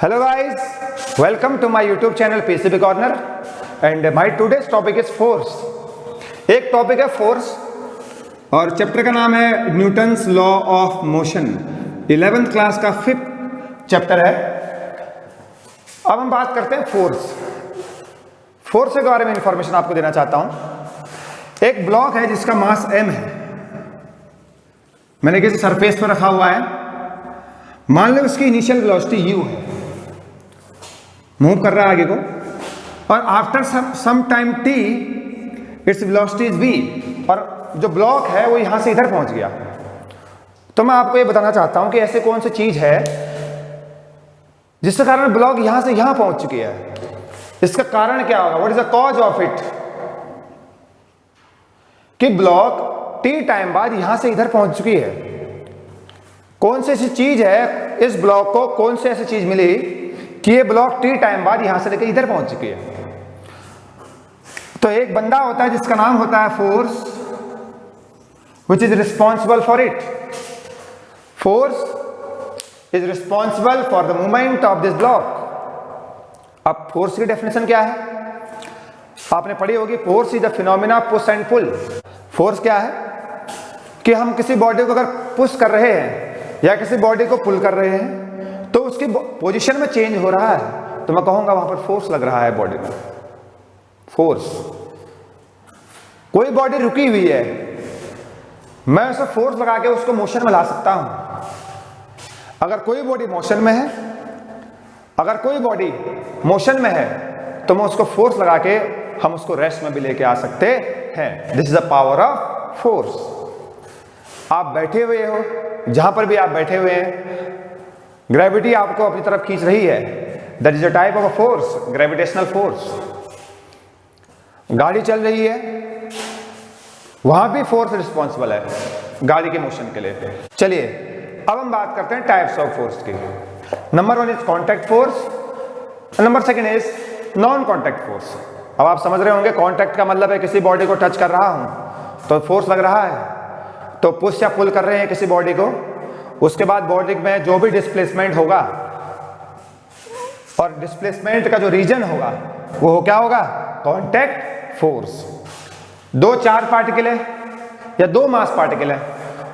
Hello guys, welcome to my YouTube channel PCB Corner and my today's topic is force। एक topic है force और chapter का नाम है Newton's law of motion. 11th class का 5th chapter है। अब हम बात करते हैं फोर्स। फोर्स के बारे में इंफॉर्मेशन आपको देना चाहता हूं। एक ब्लॉक है जिसका मास m है, मैंने किसी सरफेस पर रखा हुआ है। मान लो उसकी इनिशियल वेलोसिटी u है, मूव कर रहा है आगे को, और after some time t its velocity is v, और जो ब्लॉक है वो यहां से इधर पहुंच गया। तो मैं आपको ये बताना चाहता हूं कि ऐसे कौन सी चीज है जिसके कारण ब्लॉक यहां से यहां पहुंच चुकी है। इसका कारण क्या होगा, what is the cause of it, कि ब्लॉक t टाइम बाद यहां से इधर पहुंच चुकी है। कौन सी ऐसी चीज है, इस ब्लॉक को कौन सी ऐसी चीज मिली कि ये ब्लॉक t टाइम बाद यहां से लेकर इधर पहुंच चुकी है। तो एक बंदा होता है जिसका नाम होता है force, which is responsible for it. Force is responsible for the movement of this block. अब फोर्स की डेफिनेशन क्या है, आपने पढ़ी होगी। Force is the phenomena of push and pull. Force क्या है कि हम किसी बॉडी को अगर पुश कर रहे हैं या किसी बॉडी को पुल कर रहे हैं तो उसकी पोजीशन में चेंज हो रहा है, तो मैं कहूंगा वहां पर फोर्स लग रहा है बॉडी में। फोर्स, कोई बॉडी रुकी हुई है, मैं उसे फोर्स लगा के उसको मोशन में ला सकता हूं। अगर कोई बॉडी मोशन में है, अगर कोई बॉडी मोशन में है तो मैं उसको फोर्स लगा के हम उसको रेस्ट में भी लेके आ सकते हैं। This is the power of force. आप बैठे हुए हो, जहां पर भी आप बैठे हुए हैं, ग्रेविटी आपको अपनी तरफ खींच रही है। That is a type of a force, gravitational force. गाड़ी चल रही है, वहां भी फोर्स रिस्पॉन्सिबल है गाड़ी के मोशन के लिए। चलिए अब हम बात करते हैं टाइप्स ऑफ फोर्स की। Number 1 is contact force, number 2 is non contact force. अब आप समझ रहे होंगे, कॉन्टैक्ट का मतलब है किसी बॉडी को टच कर रहा हूं तो फोर्स लग रहा है, तो पुश या पुल कर रहे हैं किसी बॉडी को, उसके बाद बॉडी में जो भी डिस्प्लेसमेंट होगा और डिस्प्लेसमेंट का जो रीजन होगा वो क्या होगा, कॉन्टैक्ट फोर्स। 2 चार्ज पार्टिकल है या 2 मास पार्टिकल है,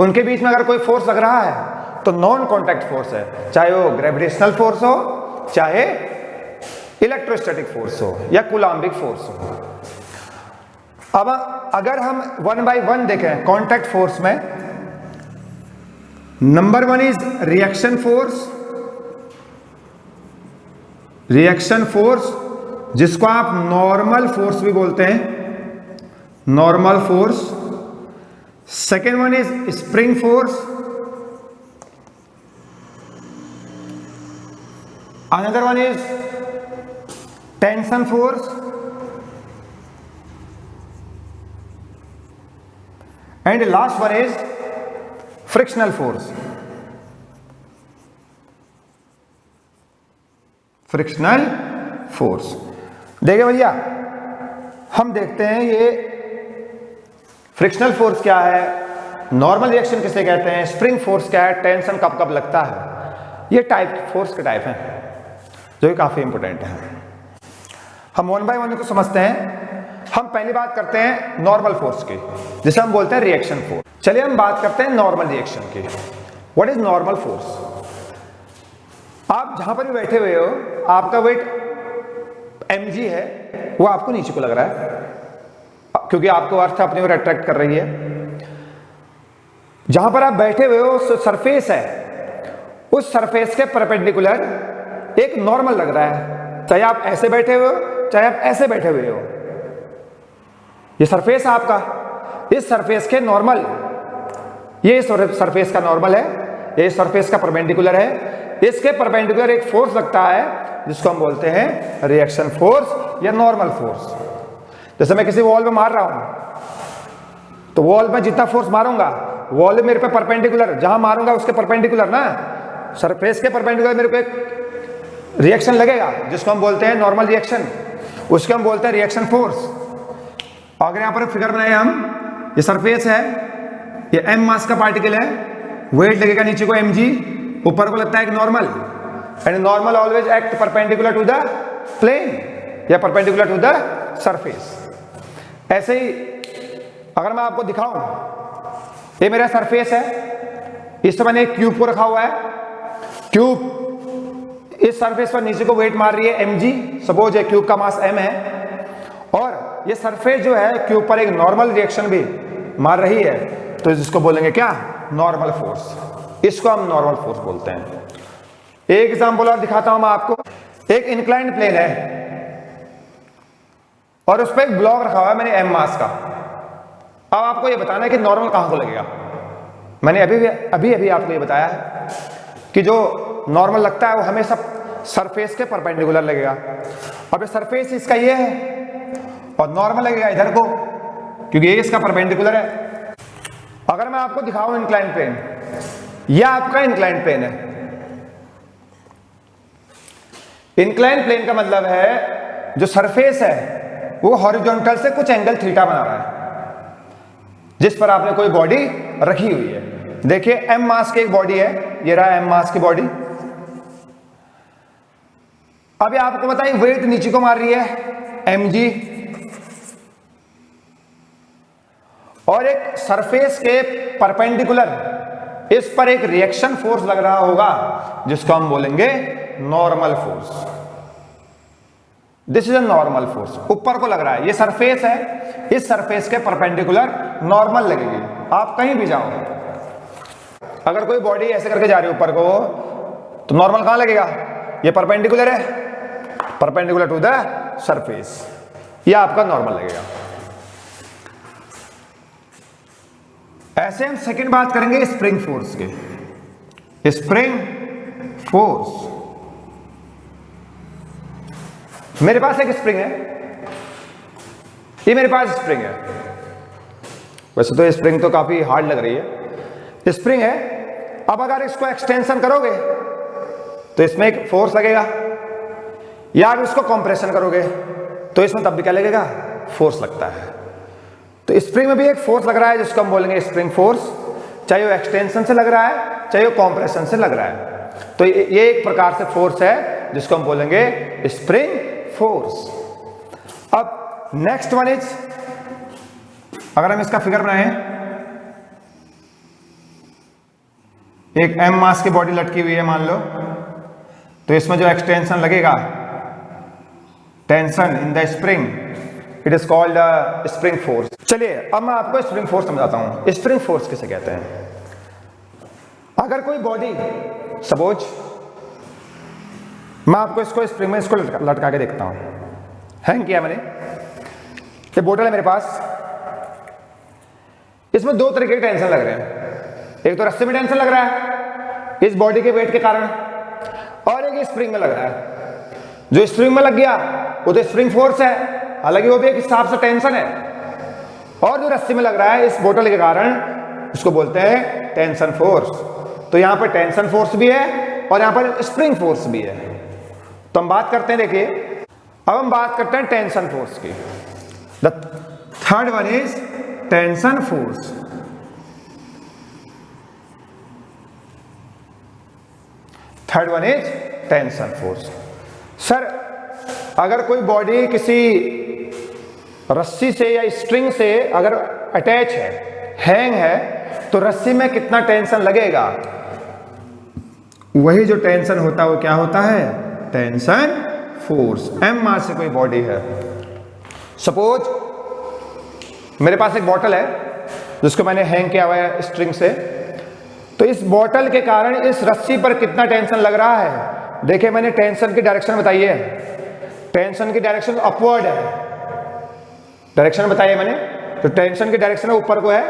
उनके बीच में अगर कोई फोर्स लग रहा है तो नॉन कॉन्टैक्ट फोर्स है, चाहे वो ग्रेविटेशनल फोर्स हो, चाहे इलेक्ट्रोस्टैटिक फोर्स हो या कूलम्बिक फोर्स हो। अब अगर हम 1 बाय 1 देखें कॉन्टैक्ट फोर्स में, number 1 is reaction force. Reaction force जिसको आप नॉर्मल फोर्स भी बोलते हैं, normal force. Second 1 is spring force. Another 1 is tension force, and last 1 is frictional force. Frictional force. देखिए भैया, हम देखते हैं ये फ्रिक्शनल फोर्स क्या है, नॉर्मल रिएक्शन किसे कहते हैं, स्प्रिंग फोर्स क्या है, टेंशन कब कब लगता है। ये टाइप फोर्स के टाइप हैं जो कि काफी इंपॉर्टेंट है। हम 1 बाय 1 को समझते हैं। हम पहली बात करते हैं नॉर्मल फोर्स की, जिसे हम बोलते हैं रिएक्शन फोर्स। चलिए हम बात करते हैं नॉर्मल रिएक्शन की। What is normal force. आप जहां पर भी बैठे हुए हो, आपका वेट mg है, वो आपको नीचे को लग रहा है क्योंकि आपको अर्थ अपनी ओर अट्रैक्ट कर रही है। जहां पर आप बैठे हुए हो सरफेस है, उस सरफेस के परपेंडिकुलर एक नॉर्मल लग रहा है, चाहे आप ऐसे बैठे हुए हो चाहे आप ऐसे बैठे हुए हो। ये सरफेस आपका, इस सरफेस के नॉर्मल, ये सरफेस का नॉर्मल है, ये सरफेस का परपेंडिकुलर है, इसके परपेंडिकुलर एक फोर्स लगता है जिसको हम बोलते हैं रिएक्शन फोर्स या नॉर्मल फोर्स। जैसे मैं किसी वॉल पे मार रहा हूं तो वॉल में जितना फोर्स मारूंगा, वॉल मेरे पे परपेंडिकुलर, जहां मारूंगा उसके परपेंडिकुलर ना, सरफेस के परपेंडिकुलर मेरे को एक रिएक्शन लगेगा जिसको हम बोलते हैं नॉर्मल रिएक्शन, उसको हम बोलते हैं रिएक्शन फोर्स। अगर यहां पर फिगर बनाए हम, ये सरफेस है, ये m मास का पार्टिकल है, वेट लगेगा नीचे को mg, ऊपर को लगता है एक normal, and normal always act perpendicular to the plane या परपेंडिकुलर टू द सरफेस। ऐसे ही अगर मैं आपको दिखाऊं, ये मेरा सरफेस है, इस पर मैंने एक क्यूब को रखा हुआ है, क्यूब इस सरफेस पर नीचे को वेट मार रही है mg, सपोज है क्यूब का मास m है, और ये सरफेस जो है क्यूब पर एक नॉर्मल रिएक्शन भी मार रही है, तो इसको बोलेंगे क्या, नॉर्मल फोर्स। इसको हम नॉर्मल फोर्स बोलते हैं। एक एग्जांपल और दिखाता हूं मैं आपको। एक इंक्लाइंड प्लेन है और उस पर एक ब्लॉक रखा हुआ है मैंने m मास का। अब आपको ये बताना है कि नॉर्मल कहां को लगेगा। मैंने अभी आपको ये बताया है कि जो नॉर्मल लगता है वो हमेशा सरफेस के परपेंडिकुलर लगेगा। अब ये सरफेस इसका ये है और नॉर्मल लगेगा इधर को, क्योंकि ये इसका परपेंडिकुलर है। अगर मैं आपको दिखाऊं इंक्लाइंड प्लेन, यह आपका इंक्लाइंड प्लेन है। इंक्लाइंड प्लेन का मतलब है जो सरफेस है वो हॉरिजॉन्टल से कुछ एंगल थीटा बना रहा है, जिस पर आपने कोई बॉडी रखी हुई है। देखिए m मास की एक बॉडी है, ये रहा m मास की बॉडी। अभी आपको बताइए वेट नीचे को मार रही है mg, और एक सरफेस के परपेंडिकुलर इस पर एक रिएक्शन फोर्स लग रहा होगा जिसको हम बोलेंगे normal force. This is a normal force. ऊपर को लग रहा है, ये सरफेस है, इस सरफेस के परपेंडिकुलर नॉर्मल लगेगी। आप कहीं भी जाओ, अगर कोई बॉडी ऐसे करके जा रही है ऊपर को, तो नॉर्मल कहां लगेगा, ये परपेंडिकुलर है, परपेंडिकुलर टू द सरफेस, ये आपका नॉर्मल लगेगा। ऐसे हम सेकंड बात करेंगे स्प्रिंग फोर्स के। स्प्रिंग फोर्स, मेरे पास एक स्प्रिंग है, ये मेरे पास स्प्रिंग है। वैसे तो स्प्रिंग तो काफी हार्ड लग रही है, स्प्रिंग है। अब अगर इसको एक्सटेंशन करोगे तो इसमें एक फोर्स लगेगा, या अगर इसको कंप्रेशन करोगे तो इसमें तब भी क्या लगेगा, फोर्स लगता है। तो स्प्रिंग में भी एक फोर्स लग रहा है जिसको हम बोलेंगे स्प्रिंग फोर्स, चाहे वो एक्सटेंशन से लग रहा है चाहे वो कंप्रेशन से लग रहा है। तो ये एक प्रकार से फोर्स है जिसको हम बोलेंगे स्प्रिंग फोर्स। अब नेक्स्ट वन इज, अगर हम इसका फिगर बनाएं, एक m मास की बॉडी लटकी हुई है मान लो, तो इसमें जो एक्सटेंशन लगेगा, tension in the spring, it is called spring force. चलिए अब मैं आपको स्प्रिंग फोर्स समझाता हूं। स्प्रिंग फोर्स किसे कहते हैं। अगर कोई बॉडी, सपोज मैं आपको इसको स्प्रिंग में इसको लटका के देखता हूं, हैंग किया मैंने, ये बोतल है मेरे पास, इसमें दो तरीके के टेंशन लग रहे हैं। एक तो रस्सी में टेंशन लग रहा है इस बॉडी के वेट के कारण, और एक स्प्रिंग में लग रहा है। जो स्प्रिंग में लग गया वो तो स्प्रिंग फोर्स है, हालांकि वो भी एक हिसाब से टेंशन है, और जो रस्सी में लग रहा है इस बोतल के कारण, उसको बोलते हैं टेंशन फोर्स। तो यहां पर टेंशन फोर्स भी है और यहां पर स्प्रिंग फोर्स भी है। तो हम बात करते हैं, देखिए अब हम बात करते हैं टेंशन फोर्स की। The third one is tension force. Third one is tension force. Sir अगर कोई बॉडी किसी रस्सी से या स्ट्रिंग से अगर अटैच है, हैंग है, तो रस्सी में कितना टेंशन लगेगा, वही जो टेंशन होता है वो क्या होता है, टेंशन फोर्स। m मास से कोई बॉडी है, सपोज मेरे पास एक बॉटल है जिसको मैंने हैंग किया हुआ है स्ट्रिंग से, तो इस बॉटल के कारण इस रस्सी पर कितना टेंशन लग रहा है। देखिए मैंने टेंशन की डायरेक्शन बताई है, टेंशन की डायरेक्शन अपवर्ड है, डायरेक्शन बताइए मैंने, तो टेंशन की डायरेक्शन ऊपर को है,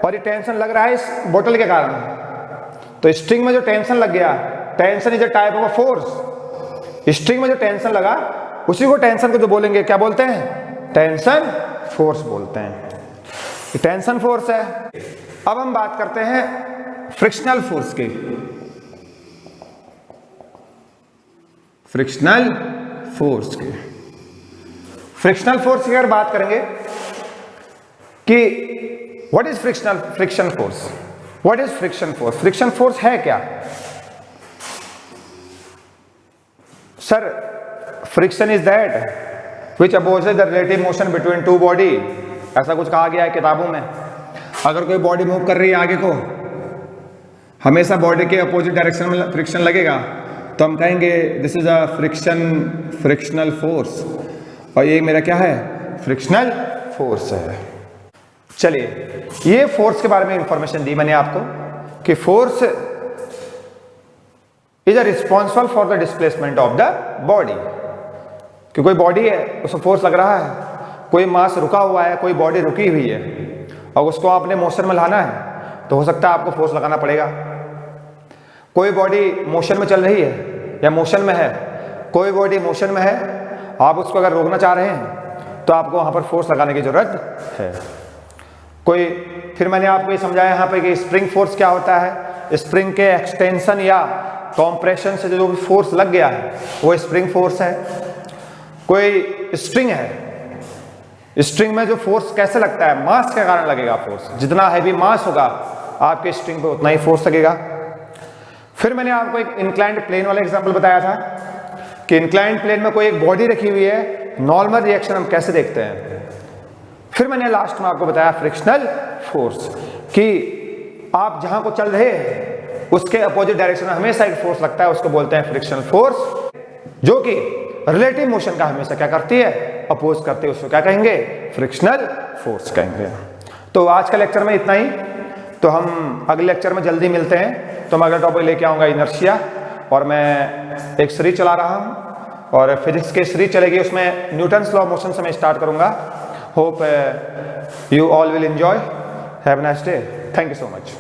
और ये टेंशन लग रहा है इस बोतल के कारण। तो स्ट्रिंग में जो टेंशन लग गया, tension is a type of a force. String में जो टेंशन लगा उसी को टेंशन को जो बोलेंगे क्या बोलते हैं, टेंशन फोर्स बोलते हैं। टेंशन फोर्स है। अब हम बात करते हैं फ्रिक्शनल फोर्स की। फ्रिक्शनल फोर्स की, फ्रिक्शनल फोर्स की अगर बात करेंगे कि what is friction force, what is friction force, friction force है क्या। Sir friction is that which opposes the relative motion between two body, ऐसा कुछ कहा गया है किताबों में। अगर कोई बॉडी मूव कर रही है आगे को, हमेशा बॉडी के अपोजिट डायरेक्शन में फ्रिक्शन लगेगा, तो हम कहेंगे this is a frictional force, और ये मेरा क्या है, फ्रिक्शनल फोर्स है। चलिए, ये फोर्स के बारे में इंफॉर्मेशन दी मैंने आपको कि force is a responsible for the displacement of the body. कि कोई बॉडी है, उसको फोर्स लग रहा है, कोई मास रुका हुआ है, कोई बॉडी रुकी हुई है, और उसको आपने मोशन में लाना है, तो हो सकता है आपको फोर्स लगाना पड़ेगा। कोई बॉडी मोशन में चल रही है या मोशन में है, कोई बॉडी मोशन में है, आप उसको अगर रोकना चाह रहे हैं तो आपको वहां पर फोर्स लगाने की जरूरत है। कोई, फिर मैंने आपको ये समझाया यहाँ पे कि स्प्रिंग फोर्स क्या होता है। स्प्रिंग के एक्सटेंशन या कॉम्प्रेशन से जो भी फोर्स लग गया है वो स्प्रिंग फोर्स है। कोई स्ट्रिंग है, स्ट्रिंग में जो फोर्स कैसे लगता है, मास के कारण लगेगा फोर्स। जितना हैवी मास होगा आपके स्ट्रिंग पे उतना ही फोर्स लगेगा। फिर मैंने आपको एक इंक्लाइंड प्लेन वाला एग्जांपल बताया था कि इंक्लाइंड प्लेन में कोई एक बॉडी रखी हुई है, नॉर्मल रिएक्शन हम कैसे देखते हैं। फिर मैंने लास्ट में आपको बताया फ्रिक्शनल फोर्स, कि आप जहां को चल रहे हैं उसके अपोजिट डायरेक्शन में हमेशा एक फोर्स लगता है, उसको बोलते हैं फ्रिक्शनल फोर्स, जो कि रिलेटिव मोशन का हमेशा क्या करती है, अपोज करती है, उसको क्या कहेंगे, फ्रिक्शनल फोर्स कहेंगे। तो आज का लेक्चर में इतना ही, तो हम अगले लेक्चर में जल्दी मिलते हैं। तो मैं अगला टॉपिक लेके आऊँगा इनर्शिया, और मैं एक सीरीज चला रहा हूँ और फिजिक्स की सीरीज चलेगी, उसमें न्यूटन्स लॉ ऑफ मोशन से मैं स्टार्ट करूँगा। Hope you all will enjoy. Have a nice day. Thank you so much.